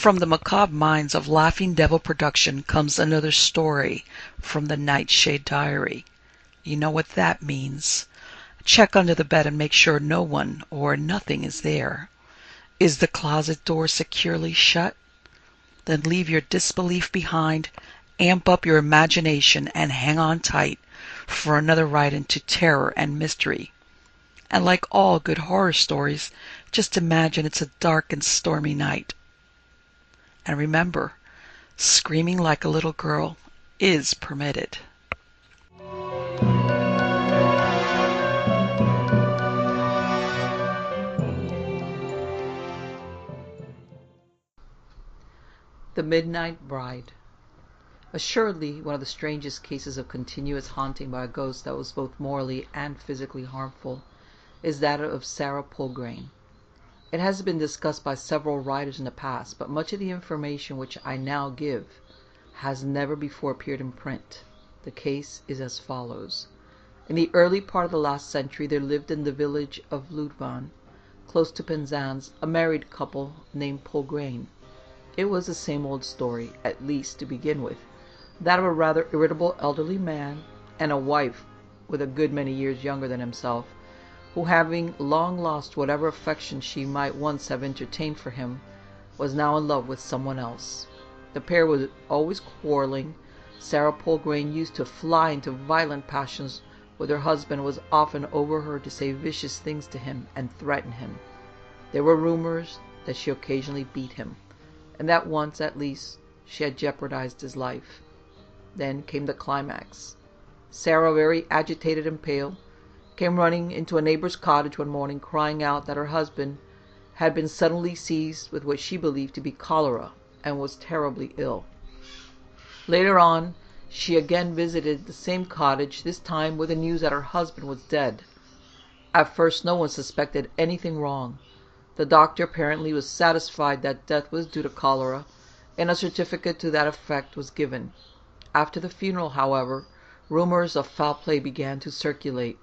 From the macabre minds of Laughing Devil Production comes another story from the Nightshade Diary. You know what that means. Check under the bed and make sure no one or nothing is there. Is the closet door securely shut? Then leave your disbelief behind, amp up your imagination, and hang on tight for another ride into terror and mystery. And like all good horror stories, just imagine it's a dark and stormy night. And remember, screaming like a little girl is permitted. The Midnight Bride. Assuredly, one of the strangest cases of continuous haunting by a ghost that was both morally and physically harmful is that of Sarah Polgrain. It has been discussed by several writers in the past, but much of the information which I now give has never before appeared in print. The case is as follows. In the early part of the last century, there lived in the village of Louvain, close to Penzance, a married couple named Polgrain. It was the same old story, at least to begin with, that of a rather irritable elderly man and a wife with a good many years younger than himself, who, having long lost whatever affection she might once have entertained for him, was now in love with someone else. The pair was always quarreling. Sarah Polgrain used to fly into violent passions with her husband, was often overheard to say vicious things to him and threaten him. There were rumors that she occasionally beat him, and that once, at least, she had jeopardized his life. Then came the climax. Sarah, very agitated and pale, came running into a neighbor's cottage one morning, crying out that her husband had been suddenly seized with what she believed to be cholera and was terribly ill. Later on, she again visited the same cottage, this time with the news that her husband was dead. At first, no one suspected anything wrong. The doctor apparently was satisfied that death was due to cholera, and a certificate to that effect was given. After the funeral, however, rumors of foul play began to circulate,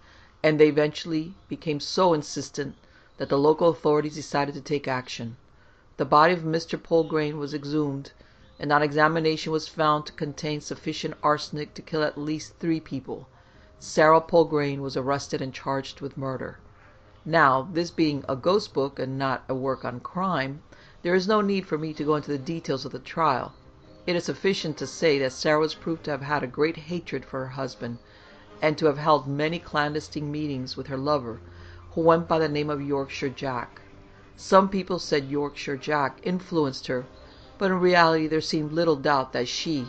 and they eventually became so insistent that the local authorities decided to take action. The body of Mr. Polgrain was exhumed, and on examination was found to contain sufficient arsenic to kill at least 3 people. Sarah Polgrain was arrested and charged with murder. Now, this being a ghost book and not a work on crime, there is no need for me to go into the details of the trial. It is sufficient to say that Sarah was proved to have had a great hatred for her husband, and to have held many clandestine meetings with her lover, who went by the name of Yorkshire Jack. Some people said Yorkshire Jack influenced her, but in reality there seemed little doubt that she,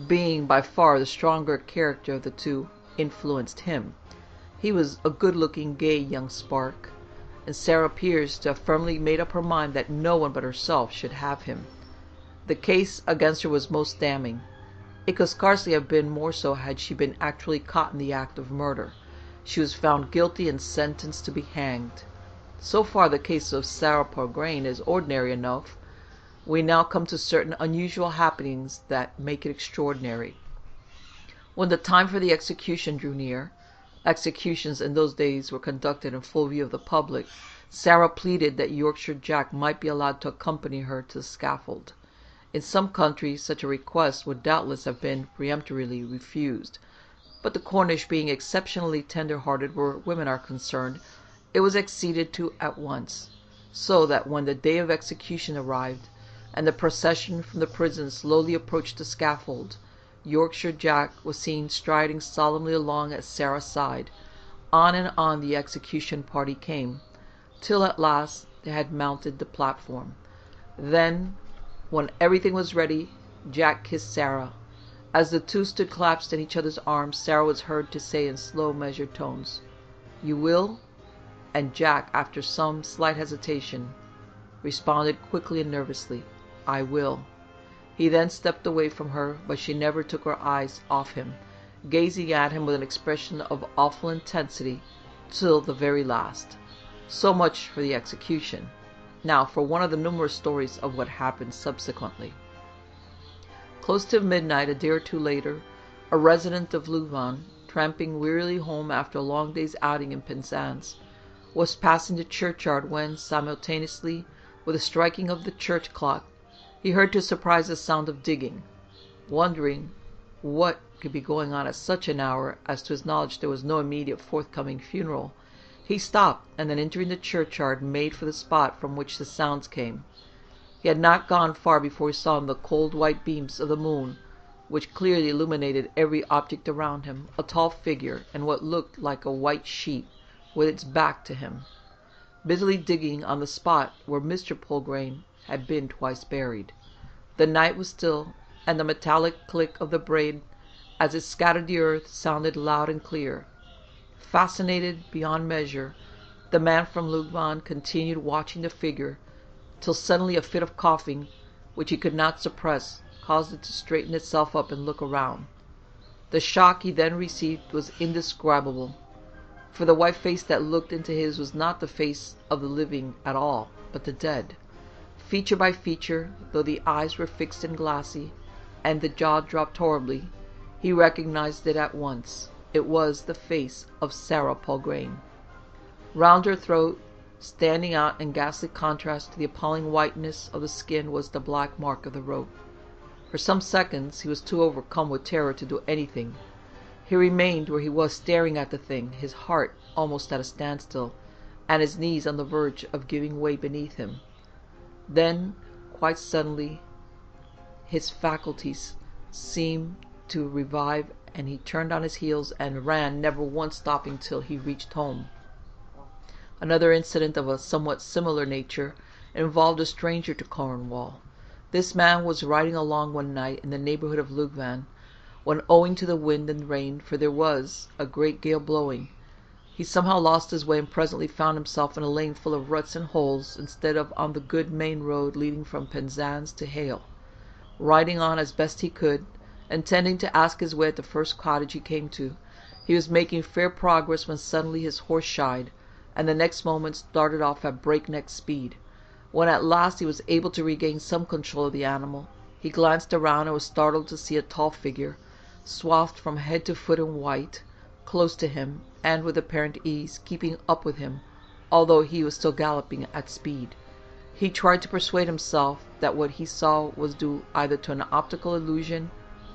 being by far the stronger character of the two, influenced him. He was a good-looking, gay young spark, and Sarah appears to have firmly made up her mind that no one but herself should have him. The case against her was most damning. It could scarcely have been more so had she been actually caught in the act of murder. She was found guilty and sentenced to be hanged. So far the case of Sarah Polgrain is ordinary enough. We now come to certain unusual happenings that make it extraordinary. When the time for the execution drew near, executions in those days were conducted in full view of the public, Sarah pleaded that Yorkshire Jack might be allowed to accompany her to the scaffold. In some countries such a request would doubtless have been peremptorily refused, but the Cornish being exceptionally tender-hearted where women are concerned, it was acceded to at once, so that when the day of execution arrived, and the procession from the prison slowly approached the scaffold, Yorkshire Jack was seen striding solemnly along at Sarah's side. On and on the execution party came, till at last they had mounted the platform. Then, when everything was ready, Jack kissed Sarah. As the two stood clasped in each other's arms, Sarah was heard to say in slow, measured tones, "You will?" And Jack, after some slight hesitation, responded quickly and nervously, "I will." He then stepped away from her, but she never took her eyes off him, gazing at him with an expression of awful intensity till the very last. So much for the execution. Now for one of the numerous stories of what happened subsequently. Close to midnight, a day or two later, a resident of Louvain, tramping wearily home after a long day's outing in Penzance, was passing the churchyard when, simultaneously with the striking of the church clock, He heard to his surprise the sound of digging. Wondering what could be going on at such an hour, as to his knowledge there was no immediate forthcoming funeral, he stopped, and then entering the churchyard made for the spot from which the sounds came. He had not gone far before he saw in the cold white beams of the moon, which clearly illuminated every object around him, a tall figure in what looked like a white sheet, with its back to him, busily digging on the spot where Mr. Polgrain had been twice buried. The night was still, and the metallic click of the blade as it scattered the earth sounded loud and clear. Fascinated beyond measure, the man from Louvain continued watching the figure, till suddenly a fit of coughing, which he could not suppress, caused it to straighten itself up and look around. The shock he then received was indescribable, for the white face that looked into his was not the face of the living at all, but the dead. Feature by feature, though the eyes were fixed and glassy, and the jaw dropped horribly, he recognized it at once. It was the face of Sarah Polgrain. Round her throat, standing out in ghastly contrast to the appalling whiteness of the skin, was the black mark of the rope. For some seconds he was too overcome with terror to do anything. He remained where he was, staring at the thing, his heart almost at a standstill, and his knees on the verge of giving way beneath him. Then, quite suddenly, his faculties seemed to revive, and he turned on his heels and ran, never once stopping till he reached home. Another incident of a somewhat similar nature involved a stranger to Cornwall. This man was riding along one night in the neighbourhood of Louvain, when, owing to the wind and rain, for there was a great gale blowing, he somehow lost his way and presently found himself in a lane full of ruts and holes, instead of on the good main road leading from Penzance to Hale. Riding on as best he could, intending to ask his way at the first cottage he came to, he was making fair progress when suddenly his horse shied, and the next moment started off at breakneck speed. When at last he was able to regain some control of the animal, he glanced around and was startled to see a tall figure, swathed from head to foot in white, close to him, and with apparent ease, keeping up with him, although he was still galloping at speed. He tried to persuade himself that what he saw was due either to an optical illusion,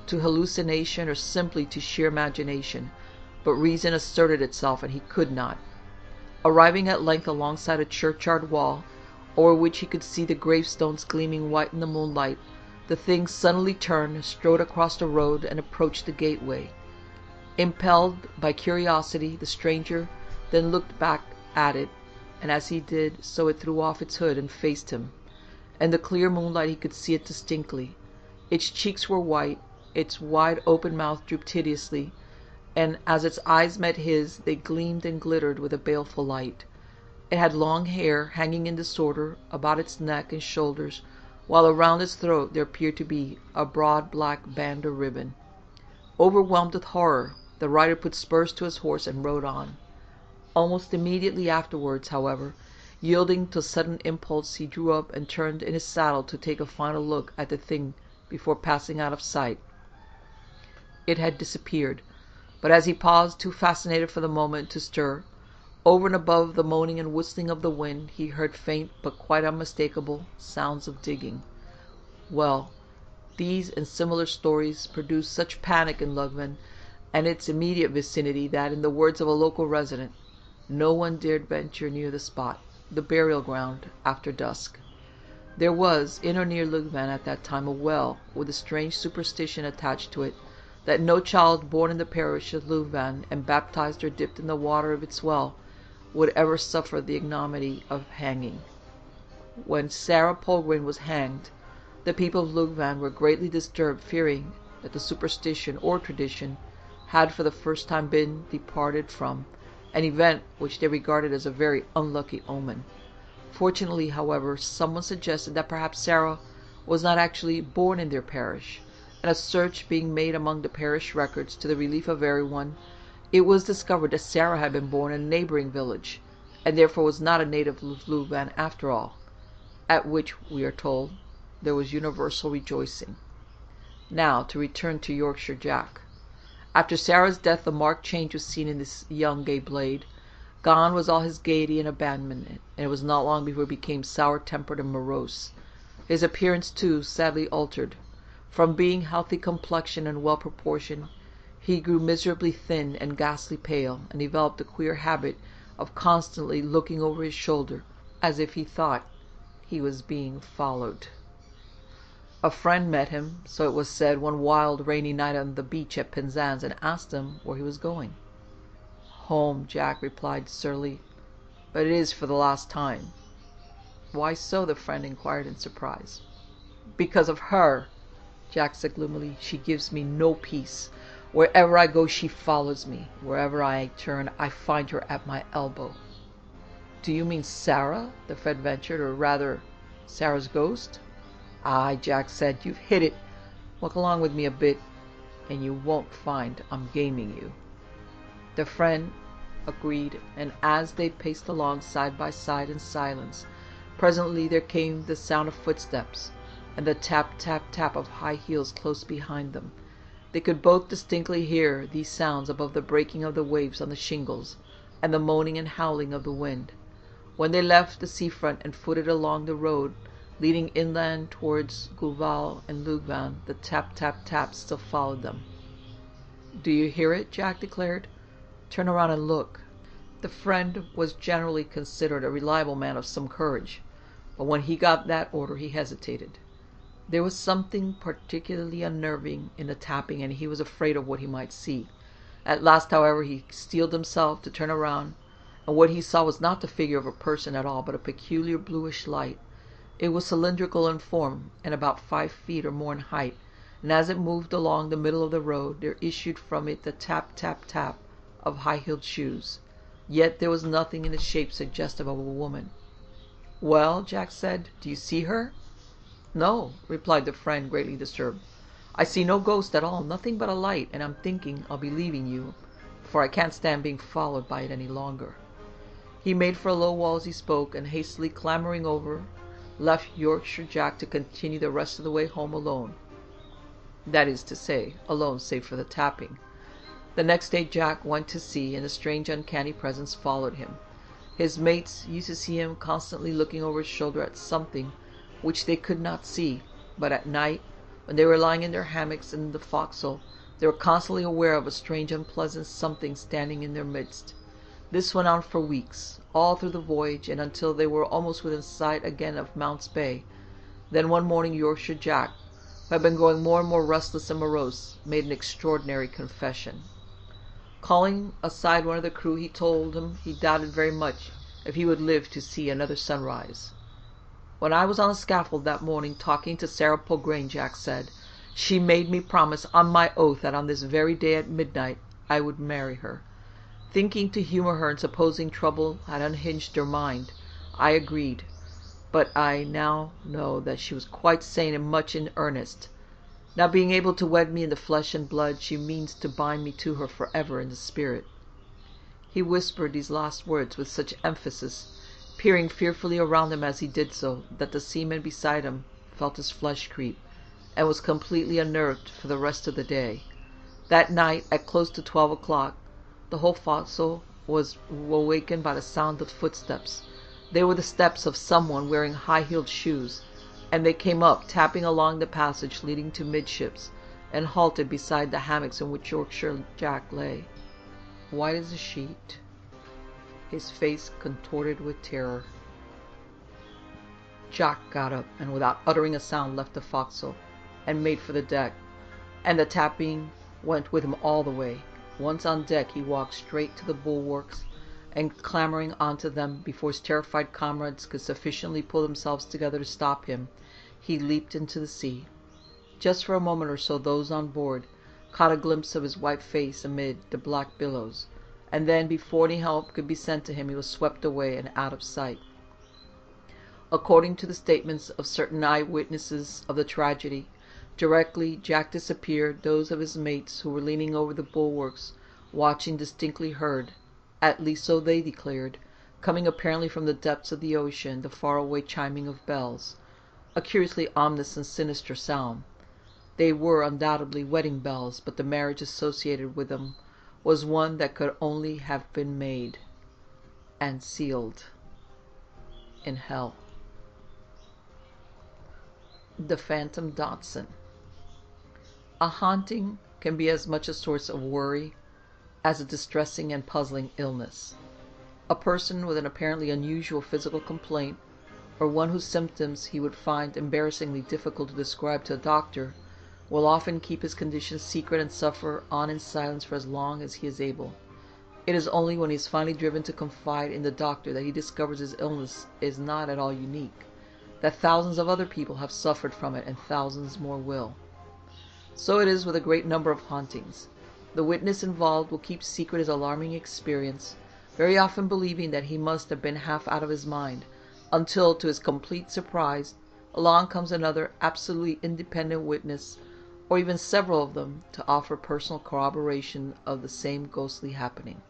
to hallucination, or simply to sheer imagination, but reason asserted itself, and he could not. Arriving at length alongside a churchyard wall, over which he could see the gravestones gleaming white in the moonlight, the thing suddenly turned, strode across the road, and approached the gateway. Impelled by curiosity, the stranger then looked back at it, and as he did so it threw off its hood and faced him. In the clear moonlight he could see it distinctly. Its cheeks were white, its wide open mouth drooped hideously, and as its eyes met his, they gleamed and glittered with a baleful light. It had long hair hanging in disorder about its neck and shoulders, while around its throat there appeared to be a broad black band or ribbon. Overwhelmed with horror, the rider put spurs to his horse and rode on. Almost immediately afterwards, however, yielding to a sudden impulse, he drew up and turned in his saddle to take a final look at the thing before passing out of sight. It had disappeared, but as he paused, too fascinated for the moment to stir, over and above the moaning and whistling of the wind, he heard faint but quite unmistakable sounds of digging. Well, these and similar stories produced such panic in Louvain and its immediate vicinity that, in the words of a local resident, no one dared venture near the spot, the burial ground, after dusk. There was, in or near Louvain at that time, a well with a strange superstition attached to it, that no child born in the parish of Louvain and baptized or dipped in the water of its well would ever suffer the ignominy of hanging. When Sarah Polgrain was hanged, the people of Louvain were greatly disturbed, fearing that the superstition or tradition had for the first time been departed from, an event which they regarded as a very unlucky omen. Fortunately, however, someone suggested that perhaps Sarah was not actually born in their parish, and a search being made among the parish records to the relief of everyone, it was discovered that Sarah had been born in a neighbouring village, and therefore was not a native of Louvain after all, at which, we are told, there was universal rejoicing. Now, to return to Yorkshire Jack. After Sarah's death a marked change was seen in this young gay blade. Gone was all his gaiety and abandonment, and it was not long before he became sour-tempered and morose. His appearance, too, sadly altered. From being healthy complexion and well proportioned, he grew miserably thin and ghastly pale, and developed a queer habit of constantly looking over his shoulder, as if he thought he was being followed. A friend met him, so it was said, one wild rainy night on the beach at Penzance, and asked him where he was going. "Home," Jack replied surlily, "but it is for the last time." "Why so?" the friend inquired in surprise. "Because of her," Jack said gloomily. "She gives me no peace. Wherever I go, she follows me. Wherever I turn, I find her at my elbow." "Do you mean Sarah?" the friend ventured, "or rather, Sarah's ghost?" "Aye," Jack said, "you've hit it. Walk along with me a bit, and you won't find I'm gaming you." The friend agreed, and as they paced along side by side in silence, presently there came the sound of footsteps, and the tap, tap, tap of high heels close behind them. They could both distinctly hear these sounds above the breaking of the waves on the shingles, and the moaning and howling of the wind. When they left the seafront and footed along the road leading inland towards Gouval and Louvain, the tap, tap, tap still followed them. "Do you hear it?" Jack declared. "Turn around and look." The friend was generally considered a reliable man of some courage, but when he got that order he hesitated. There was something particularly unnerving in the tapping, and he was afraid of what he might see. At last, however, he steeled himself to turn around, and what he saw was not the figure of a person at all, but a peculiar bluish light. It was cylindrical in form, and about 5 feet or more in height, and as it moved along the middle of the road, there issued from it the tap, tap, tap of high-heeled shoes. Yet there was nothing in its shape suggestive of a woman. "Well," Jack said, "do you see her?" "No," replied the friend, greatly disturbed. "I see no ghost at all, nothing but a light, and I'm thinking I'll be leaving you, for I can't stand being followed by it any longer." He made for a low wall as he spoke, and hastily clambering over, left Yorkshire Jack to continue the rest of the way home alone. That is to say, alone save for the tapping. The next day Jack went to sea, and a strange uncanny presence followed him. His mates used to see him constantly looking over his shoulder at something which they could not see, but at night, when they were lying in their hammocks in the forecastle, they were constantly aware of a strange unpleasant something standing in their midst. This went on for weeks, all through the voyage, and until they were almost within sight again of Mounts Bay. Then one morning Yorkshire Jack, who had been growing more and more restless and morose, made an extraordinary confession. Calling aside one of the crew, he told him he doubted very much if he would live to see another sunrise. "When I was on the scaffold that morning talking to Sarah Polgrain," Jack said, "she made me promise on my oath that on this very day at midnight I would marry her. Thinking to humour her and supposing trouble had unhinged her mind, I agreed. But I now know that she was quite sane and much in earnest. Now being able to wed me in the flesh and blood, she means to bind me to her forever in the spirit." He whispered these last words with such emphasis, peering fearfully around him as he did so, that the seaman beside him felt his flesh creep, and was completely unnerved for the rest of the day. That night, at close to 12 o'clock, the whole forecastle was awakened by the sound of footsteps. They were the steps of someone wearing high-heeled shoes, and they came up, tapping along the passage leading to midships, and halted beside the hammocks in which Yorkshire Jack lay, white as a sheet, his face contorted with terror. Jack got up, and without uttering a sound left the forecastle, and made for the deck, and the tapping went with him all the way. Once on deck, he walked straight to the bulwarks, and clambering onto them before his terrified comrades could sufficiently pull themselves together to stop him, he leaped into the sea. Just for a moment or so those on board caught a glimpse of his white face amid the black billows, and then, before any help could be sent to him, he was swept away and out of sight. According to the statements of certain eye-witnesses of the tragedy, directly Jack disappeared, those of his mates who were leaning over the bulwarks watching distinctly heard, at least so they declared, coming apparently from the depths of the ocean, the far-away chiming of bells, a curiously ominous and sinister sound. They were undoubtedly wedding bells, but the marriage associated with them was one that could only have been made and sealed in hell. The Phantom Dachshund. A haunting can be as much a source of worry as a distressing and puzzling illness. A person with an apparently unusual physical complaint, or one whose symptoms he would find embarrassingly difficult to describe to a doctor, will often keep his condition secret and suffer on in silence for as long as he is able. It is only when he is finally driven to confide in the doctor that he discovers his illness is not at all unique, that thousands of other people have suffered from it and thousands more will. So it is with a great number of hauntings. The witness involved will keep secret his alarming experience, very often believing that he must have been half out of his mind, until, to his complete surprise, along comes another absolutely independent witness, or even several of them, to offer personal corroboration of the same ghostly happening.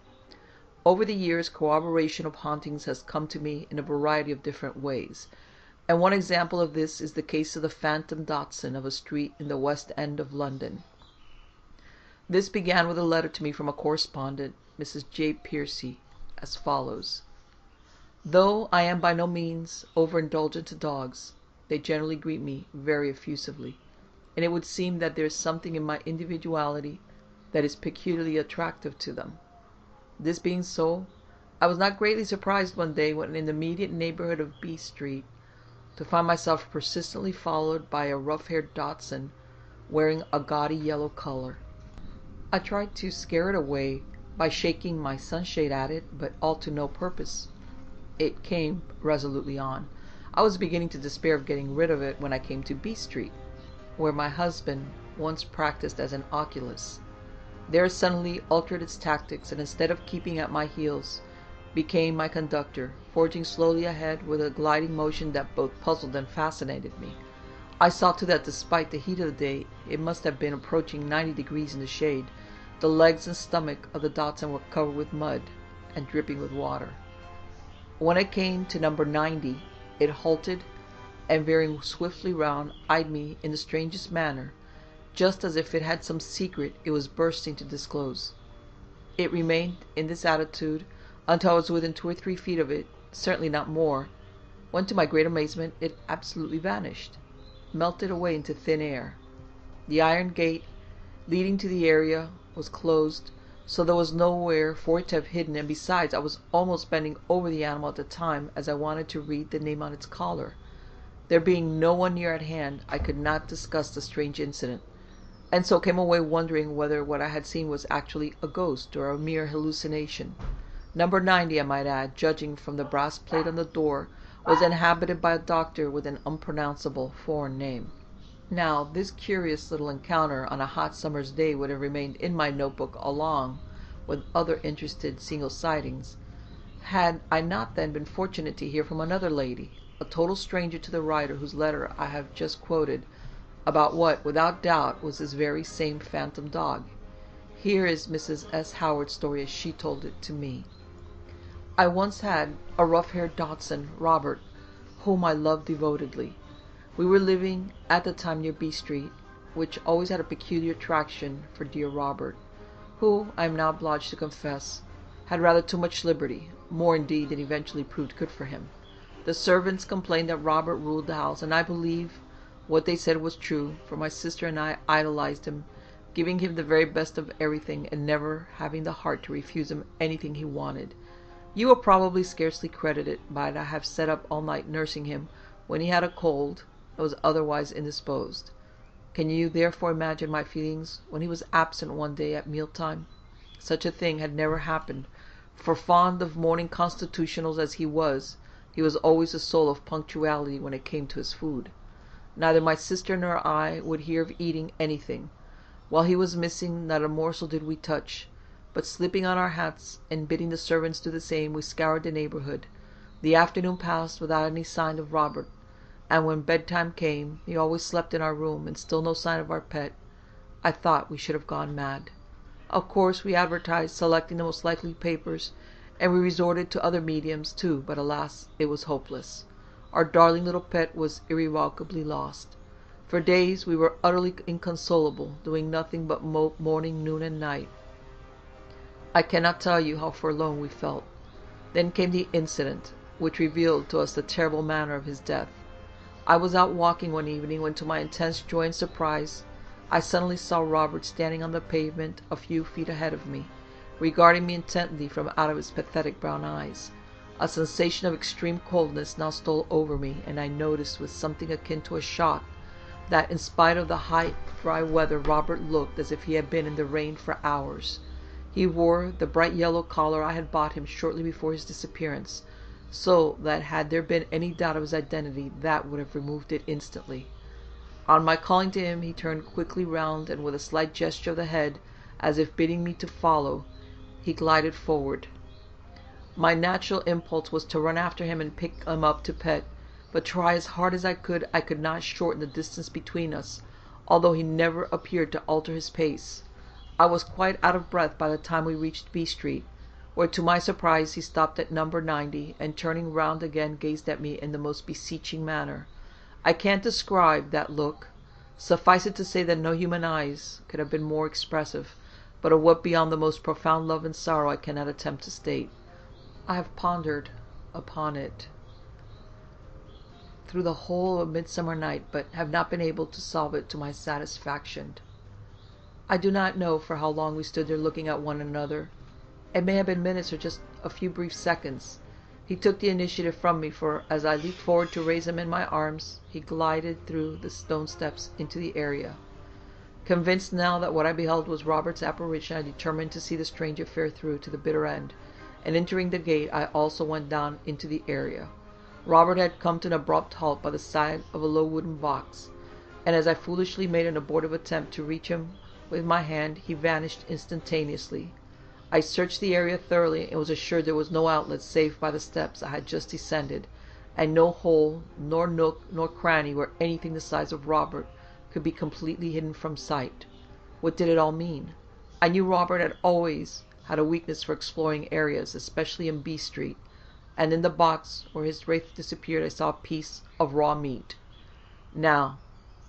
Over the years, corroboration of hauntings has come to me in a variety of different ways, and one example of this is the case of the Phantom Dachshund of a street in the West End of London. This began with a letter to me from a correspondent, Mrs. J. Piercy, as follows. Though I am by no means overindulgent to dogs, they generally greet me very effusively, and it would seem that there is something in my individuality that is peculiarly attractive to them. This being so, I was not greatly surprised one day when in the immediate neighborhood of B Street to find myself persistently followed by a rough-haired dachshund wearing a gaudy yellow color. I tried to scare it away by shaking my sunshade at it, but all to no purpose. It came resolutely on. I was beginning to despair of getting rid of it when I came to B Street, where my husband once practiced as an oculist. There it suddenly altered its tactics, and instead of keeping at my heels, became my conductor, forging slowly ahead with a gliding motion that both puzzled and fascinated me. I saw too that despite the heat of the day, it must have been approaching 90 degrees in the shade, the legs and stomach of the dachshund were covered with mud and dripping with water. When it came to number 90, it halted, and veering swiftly round, eyed me in the strangest manner, just as if it had some secret it was bursting to disclose. It remained in this attitude until I was within 2 or 3 feet of it, certainly not more, when to my great amazement it absolutely vanished, melted away into thin air. The iron gate leading to the area was closed, so there was nowhere for it to have hidden, and besides, I was almost bending over the animal at the time, as I wanted to read the name on its collar. There being no one near at hand, I could not discuss the strange incident, and so came away wondering whether what I had seen was actually a ghost or a mere hallucination. Number 90, I might add, judging from the brass plate on the door, was inhabited by a doctor with an unpronounceable foreign name. Now, this curious little encounter on a hot summer's day would have remained in my notebook along with other interested single sightings, had I not then been fortunate to hear from another lady, a total stranger to the writer whose letter I have just quoted, about what, without doubt, was this very same phantom dog. Here is Mrs. S. Howard's story as she told it to me. I once had a rough-haired dachshund, Robert, whom I loved devotedly. We were living at the time near B Street, which always had a peculiar attraction for dear Robert, who, I am now obliged to confess, had rather too much liberty, more indeed than eventually proved good for him. The servants complained that Robert ruled the house, and I believe what they said was true, for my sister and I idolized him, giving him the very best of everything, and never having the heart to refuse him anything he wanted. You will probably scarcely credit it, but I have sat up all night nursing him when he had a cold and was otherwise indisposed. Can you therefore imagine my feelings when he was absent one day at mealtime? Such a thing had never happened, for fond of morning constitutionals as he was always the soul of punctuality when it came to his food. Neither my sister nor I would hear of eating anything. While he was missing, not a morsel did we touch, but slipping on our hats, and bidding the servants do the same, we scoured the neighborhood. The afternoon passed without any sign of Robert, and when bedtime came, he always slept in our room, and still no sign of our pet. I thought we should have gone mad. Of course, we advertised, selecting the most likely papers, and we resorted to other mediums too, but alas, it was hopeless. Our darling little pet was irrevocably lost. For days we were utterly inconsolable, doing nothing but mope morning, noon, and night. I cannot tell you how forlorn we felt. Then came the incident, which revealed to us the terrible manner of his death. I was out walking one evening when, to my intense joy and surprise, I suddenly saw Robert standing on the pavement a few feet ahead of me, regarding me intently from out of his pathetic brown eyes. A sensation of extreme coldness now stole over me, and I noticed with something akin to a shock that, in spite of the hot, dry weather, Robert looked as if he had been in the rain for hours. He wore the bright yellow collar I had bought him shortly before his disappearance, so that had there been any doubt of his identity, that would have removed it instantly. On my calling to him, he turned quickly round, and with a slight gesture of the head, as if bidding me to follow, he glided forward. My natural impulse was to run after him and pick him up to pet, but try as hard as I could not shorten the distance between us, although he never appeared to alter his pace. I was quite out of breath by the time we reached B Street, where to my surprise he stopped at number 90, and turning round again gazed at me in the most beseeching manner. I can't describe that look. Suffice it to say that no human eyes could have been more expressive, but of what beyond the most profound love and sorrow I cannot attempt to state. I have pondered upon it through the whole of Midsummer Night, but have not been able to solve it to my satisfaction. I do not know for how long we stood there looking at one another. It may have been minutes or just a few brief seconds. He took the initiative from me, for as I leaped forward to raise him in my arms, he glided through the stone steps into the area. Convinced now that what I beheld was Robert's apparition, I determined to see the strange affair through to the bitter end, and entering the gate, I also went down into the area. Robert had come to an abrupt halt by the side of a low wooden box, and as I foolishly made an abortive attempt to reach him with my hand, he vanished instantaneously. I searched the area thoroughly, and was assured there was no outlet save by the steps I had just descended, and no hole, nor nook, nor cranny where anything the size of Robert could be completely hidden from sight. What did it all mean? I knew Robert had always had a weakness for exploring areas, especially in B Street, and in the box where his wraith disappeared I saw a piece of raw meat. Now,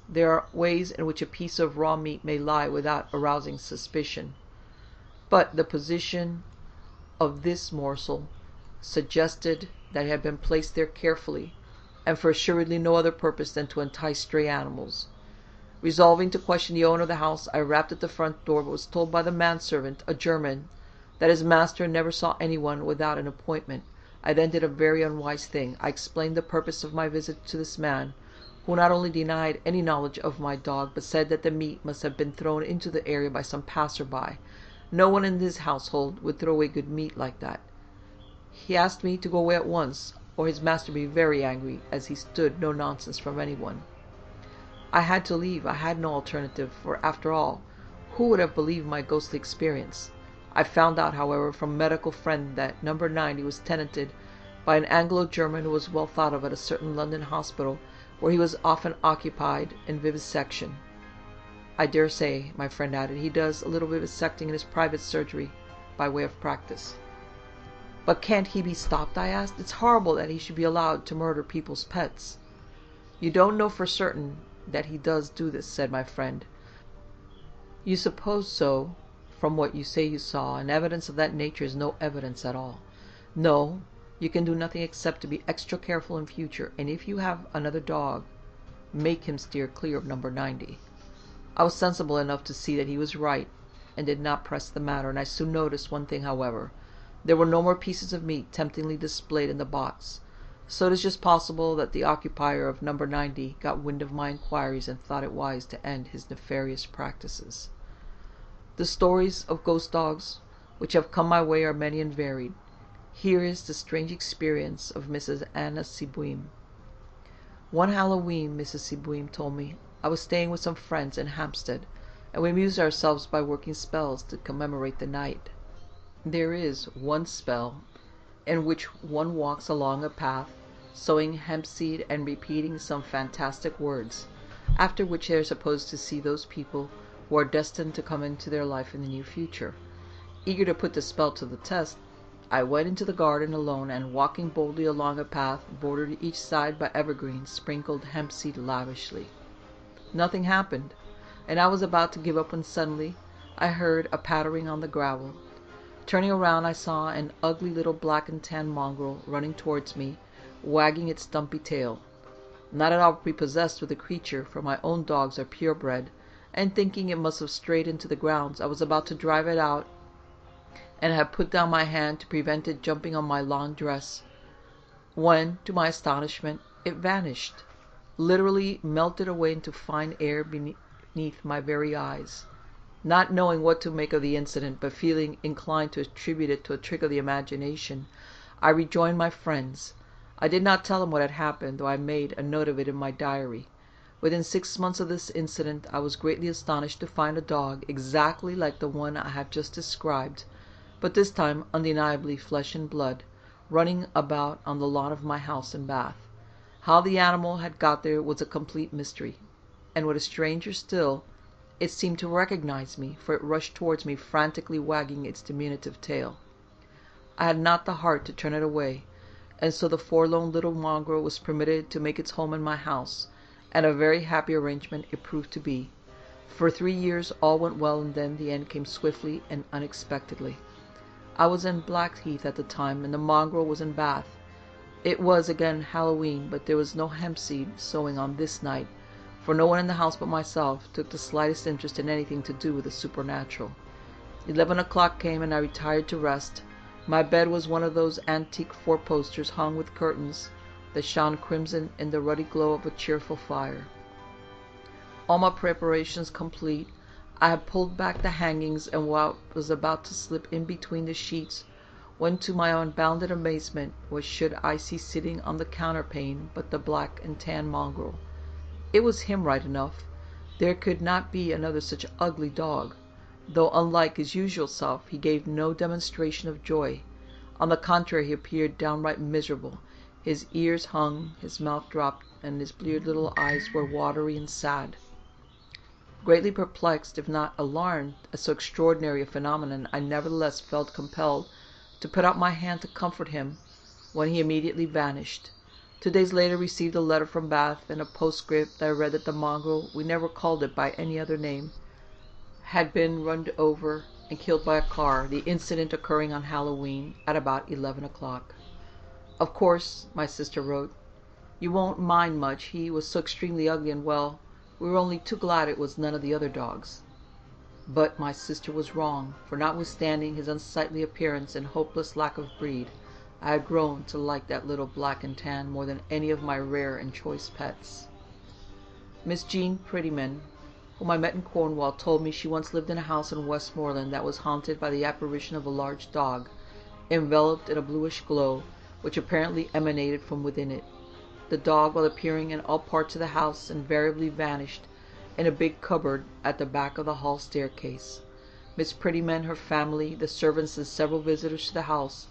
there are ways in which a piece of raw meat may lie without arousing suspicion, but the position of this morsel suggested that it had been placed there carefully, and for assuredly no other purpose than to entice stray animals. Resolving to question the owner of the house, I rapped at the front door, but was told by the manservant, a German, that his master never saw anyone without an appointment. I then did a very unwise thing. I explained the purpose of my visit to this man, who not only denied any knowledge of my dog, but said that the meat must have been thrown into the area by some passer-by. No one in his household would throw away good meat like that. He asked me to go away at once, or his master would be very angry, as he stood no nonsense from anyone. I had to leave. I had no alternative, for after all, who would have believed my ghostly experience? I found out, however, from a medical friend that number 90 was tenanted by an Anglo-German who was well thought of at a certain London hospital, where he was often occupied in vivisection. I dare say, my friend added, he does a little vivisecting in his private surgery by way of practice. But can't he be stopped? I asked. It's horrible that he should be allowed to murder people's pets. You don't know for certain that he does do this, said my friend. You suppose so from what you say you saw, and evidence of that nature is no evidence at all. No, you can do nothing except to be extra careful in future, and if you have another dog, make him steer clear of number 90. I was sensible enough to see that he was right, and did not press the matter, and I soon noticed one thing, however. There were no more pieces of meat temptingly displayed in the box, so it is just possible that the occupier of number 90 got wind of my inquiries and thought it wise to end his nefarious practices. The stories of ghost dogs which have come my way are many and varied. Here is the strange experience of Mrs. Anna Sibuim. One Halloween, Mrs. Sibuim told me, I was staying with some friends in Hampstead, and we amused ourselves by working spells to commemorate the night. There is one spell in which one walks along a path, sowing hemp seed and repeating some fantastic words, after which they are supposed to see those people who are destined to come into their life in the near future. Eager to put the spell to the test, I went into the garden alone, and walking boldly along a path bordered each side by evergreens, sprinkled hemp seed lavishly. Nothing happened, and I was about to give up when suddenly I heard a pattering on the gravel. Turning around, I saw an ugly little black and tan mongrel running towards me, wagging its stumpy tail. not at all prepossessed with the creature, for my own dogs are purebred, and thinking it must have strayed into the grounds, I was about to drive it out and had put down my hand to prevent it jumping on my long dress, when, to my astonishment, it vanished, literally melted away into fine air beneath my very eyes. Not knowing what to make of the incident, but feeling inclined to attribute it to a trick of the imagination, I rejoined my friends. I did not tell them what had happened, though I made a note of it in my diary. Within 6 months of this incident, I was greatly astonished to find a dog exactly like the one I have just described, but this time undeniably flesh and blood, running about on the lawn of my house in Bath. How the animal had got there was a complete mystery, and what is stranger still, it seemed to recognize me, for it rushed towards me, frantically wagging its diminutive tail. I had not the heart to turn it away, and so the forlorn little mongrel was permitted to make its home in my house, and a very happy arrangement it proved to be. For 3 years all went well, and then the end came swiftly and unexpectedly. I was in Blackheath at the time, and the mongrel was in Bath. It was again Halloween, but there was no hempseed sowing on this night, for no one in the house but myself took the slightest interest in anything to do with the supernatural. 11 o'clock came, and I retired to rest. My bed was one of those antique four-posters hung with curtains that shone crimson in the ruddy glow of a cheerful fire. All my preparations complete, I had pulled back the hangings, and was about to slip in between the sheets, when to my unbounded amazement, what should I see sitting on the counterpane but the black and tan mongrel? It was him right enough. There could not be another such ugly dog. Though unlike his usual self, he gave no demonstration of joy. On the contrary, he appeared downright miserable. His ears hung, his mouth dropped, and his bleared little eyes were watery and sad. Greatly perplexed, if not alarmed, at so extraordinary a phenomenon, I nevertheless felt compelled to put out my hand to comfort him, when he immediately vanished. 2 days later received a letter from Bath, and a postscript that read that the mongrel, we never called it by any other name, had been run over and killed by a car, the incident occurring on Halloween at about 11 o'clock. Of course, my sister wrote, you won't mind much, he was so extremely ugly, and well, we were only too glad it was none of the other dogs. But my sister was wrong, for notwithstanding his unsightly appearance and hopeless lack of breed, I had grown to like that little black and tan more than any of my rare and choice pets. Miss Jean Prettyman, whom I met in Cornwall, told me she once lived in a house in Westmoreland that was haunted by the apparition of a large dog, enveloped in a bluish glow, which apparently emanated from within it. The dog, while appearing in all parts of the house, invariably vanished in a big cupboard at the back of the hall staircase. Miss Prettyman, her family, the servants, and several visitors to the house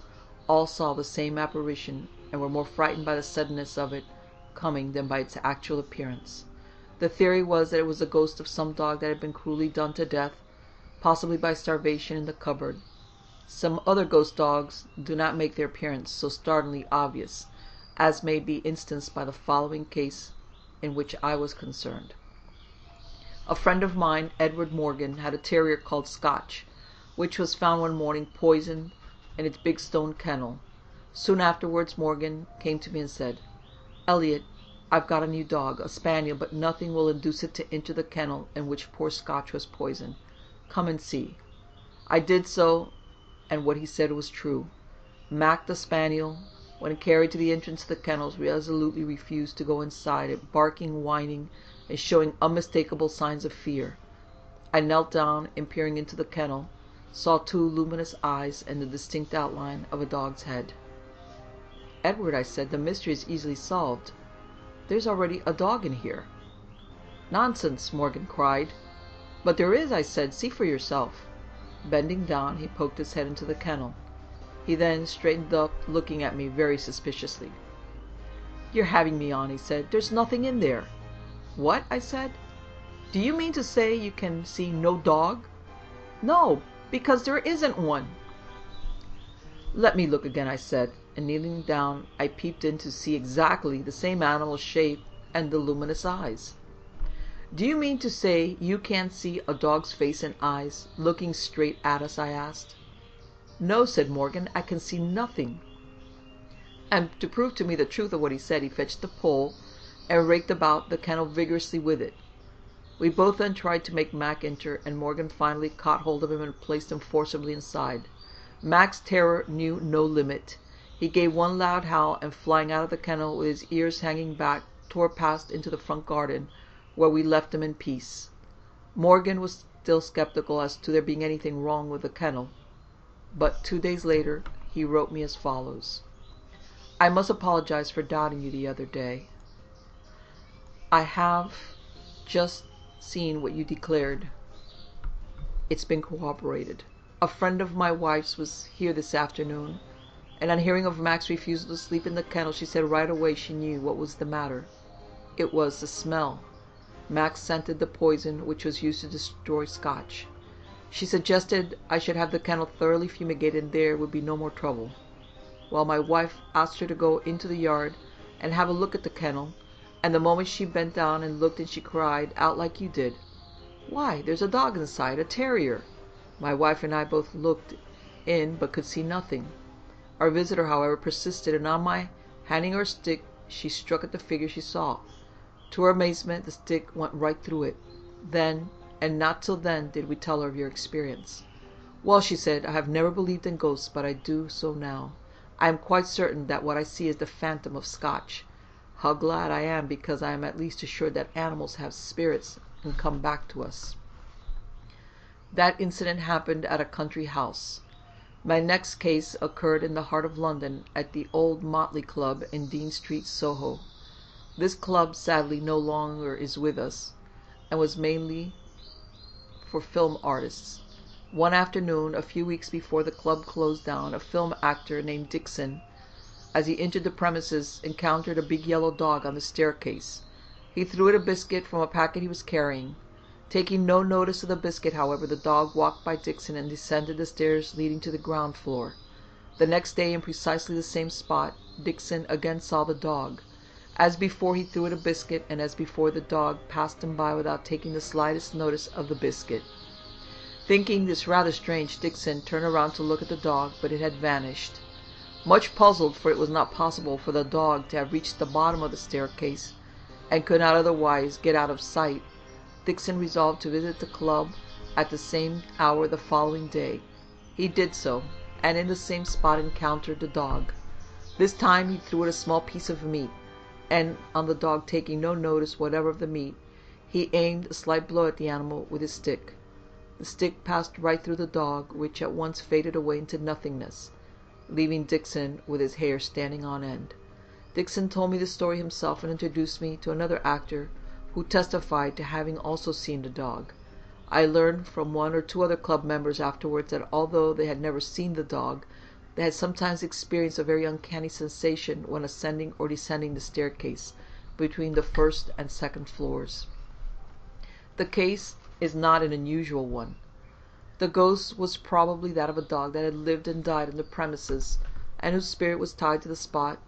all saw the same apparition, and were more frightened by the suddenness of it coming than by its actual appearance. The theory was that it was the ghost of some dog that had been cruelly done to death, possibly by starvation, in the cupboard. Some other ghost dogs do not make their appearance so startlingly obvious, as may be instanced by the following case in which I was concerned. A friend of mine, Edward Morgan, had a terrier called Scotch, which was found one morning poisoned in its big stone kennel. Soon afterwards Morgan came to me and said, "Elliott, I've got a new dog, a spaniel, but nothing will induce it to enter the kennel in which poor Scotch was poisoned. Come and see." I did so, and what he said was true. Mac the spaniel, when carried to the entrance of the kennels, resolutely refused to go inside it, barking, whining, and showing unmistakable signs of fear. I knelt down, and peering into the kennel, saw 2 luminous eyes and the distinct outline of a dog's head. "Edward," I said, "the mystery is easily solved. There's already a dog in here." "Nonsense!" Morgan cried. "But there is," I said. "See for yourself." Bending down, he poked his head into the kennel. He then straightened up, looking at me very suspiciously. "You're having me on," he said. "There's nothing in there." "What?" I said. "Do you mean to say you can see no dog?" "No, because there isn't one." "Let me look again," I said, and kneeling down I peeped in to see exactly the same animal shape and the luminous eyes. "Do you mean to say you can't see a dog's face and eyes looking straight at us?" I asked. "No," said Morgan, "I can see nothing." And to prove to me the truth of what he said, he fetched the pole and raked about the kennel vigorously with it. We both then tried to make Mac enter, and Morgan finally caught hold of him and placed him forcibly inside. Mac's terror knew no limit. He gave one loud howl, and flying out of the kennel with his ears hanging back, tore past into the front garden, where we left him in peace. Morgan was still skeptical as to there being anything wrong with the kennel, but 2 days later he wrote me as follows. I must apologize for doubting you the other day. I have just seen what you declared. It's been corroborated. A friend of my wife's was here this afternoon, and on hearing of Mac's refusal to sleep in the kennel, she said right away she knew what was the matter. It was the smell. Mac scented the poison which was used to destroy Scotch. She suggested I should have the kennel thoroughly fumigated and there would be no more trouble. Well, my wife asked her to go into the yard and have a look at the kennel, and the moment she bent down and looked, and she cried out like you did, "Why, there's a dog inside, a terrier!" My wife and I both looked in but could see nothing. Our visitor, however, persisted, and on my handing her a stick, she struck at the figure she saw. To her amazement, the stick went right through it. Then, and not till then, did we tell her of your experience. "Well," she said, "I have never believed in ghosts, but I do so now. I am quite certain that what I see is the phantom of Scotch. How glad I am, because I am at least assured that animals have spirits and come back to us." That incident happened at a country house. My next case occurred in the heart of London, at the Old Motley Club in Dean Street, Soho. This club sadly no longer is with us, and was mainly for film artists. One afternoon, a few weeks before the club closed down, a film actor named Dixon, as he entered the premises, encountered a big yellow dog on the staircase. He threw it a biscuit from a packet he was carrying. Taking no notice of the biscuit, however, the dog walked by Dixon and descended the stairs leading to the ground floor. The next day, in precisely the same spot, Dixon again saw the dog. As before, he threw it a biscuit, and as before, the dog passed him by without taking the slightest notice of the biscuit. Thinking this rather strange, Dixon turned around to look at the dog, but it had vanished. Much puzzled, for it was not possible for the dog to have reached the bottom of the staircase, and could not otherwise get out of sight, Dixon resolved to visit the club at the same hour the following day. He did so, and in the same spot encountered the dog. This time he threw it a small piece of meat, and on the dog taking no notice whatever of the meat, he aimed a slight blow at the animal with his stick. The stick passed right through the dog, which at once faded away into nothingness, leaving Dixon with his hair standing on end. Dixon told me the story himself and introduced me to another actor who testified to having also seen the dog. I learned from one or two other club members afterwards that although they had never seen the dog, they had sometimes experienced a very uncanny sensation when ascending or descending the staircase between the first and second floors. The case is not an unusual one. The ghost was probably that of a dog that had lived and died in the premises, and whose spirit was tied to the spot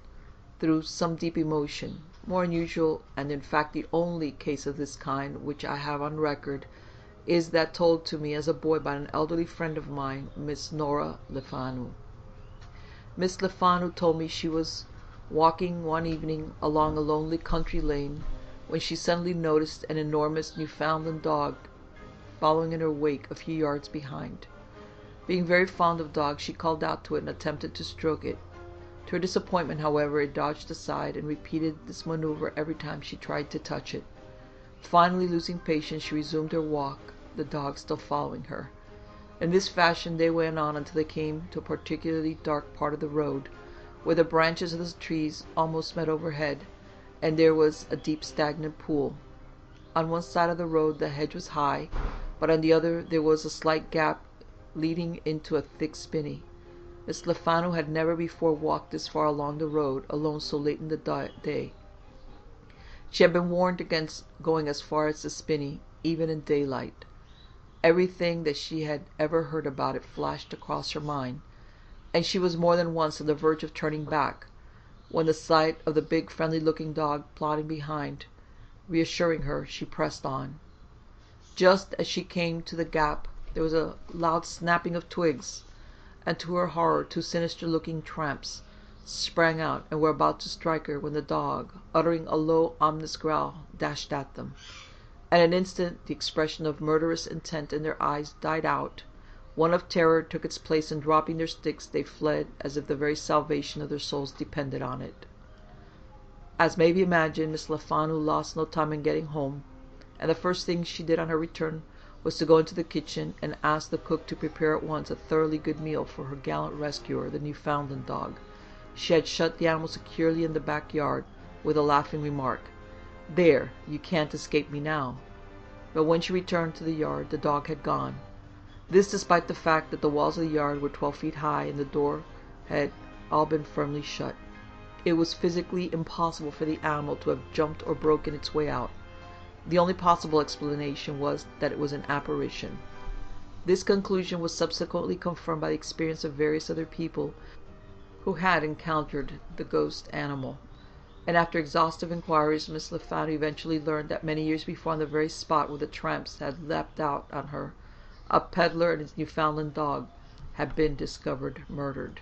through some deep emotion. More unusual, and in fact the only case of this kind which I have on record, is that told to me as a boy by an elderly friend of mine, Miss Nora Lefanu. Miss Lefanu told me she was walking one evening along a lonely country lane when she suddenly noticed an enormous Newfoundland dog following in her wake a few yards behind. Being very fond of dogs, she called out to it and attempted to stroke it. To her disappointment, however, it dodged aside and repeated this maneuver every time she tried to touch it. Finally, losing patience, she resumed her walk, the dog still following her. In this fashion they went on until they came to a particularly dark part of the road, where the branches of the trees almost met overhead, and there was a deep stagnant pool. On one side of the road the hedge was high, but on the other there was a slight gap leading into a thick spinney. Miss Lefanu had never before walked this far along the road, alone so late in the day. She had been warned against going as far as the spinney, even in daylight. Everything that she had ever heard about it flashed across her mind, and she was more than once on the verge of turning back, when the sight of the big friendly-looking dog plodding behind, reassuring her, she pressed on. Just as she came to the gap, there was a loud snapping of twigs, and to her horror 2 sinister-looking tramps sprang out and were about to strike her when the dog, uttering a low, ominous growl, dashed at them. At an instant the expression of murderous intent in their eyes died out. One of terror took its place, and dropping their sticks they fled as if the very salvation of their souls depended on it. As may be imagined, Miss Lefanu lost no time in getting home, and the first thing she did on her return was to go into the kitchen and ask the cook to prepare at once a thoroughly good meal for her gallant rescuer, the Newfoundland dog. She had shut the animal securely in the backyard, with a laughing remark, "There, you can't escape me now." But when she returned to the yard, the dog had gone. This despite the fact that the walls of the yard were 12 feet high and the door had all been firmly shut. It was physically impossible for the animal to have jumped or broken its way out. The only possible explanation was that it was an apparition. This conclusion was subsequently confirmed by the experience of various other people who had encountered the ghost animal, and after exhaustive inquiries, Miss Lefanu eventually learned that many years before, on the very spot where the tramps had leapt out on her, a peddler and his Newfoundland dog had been discovered murdered.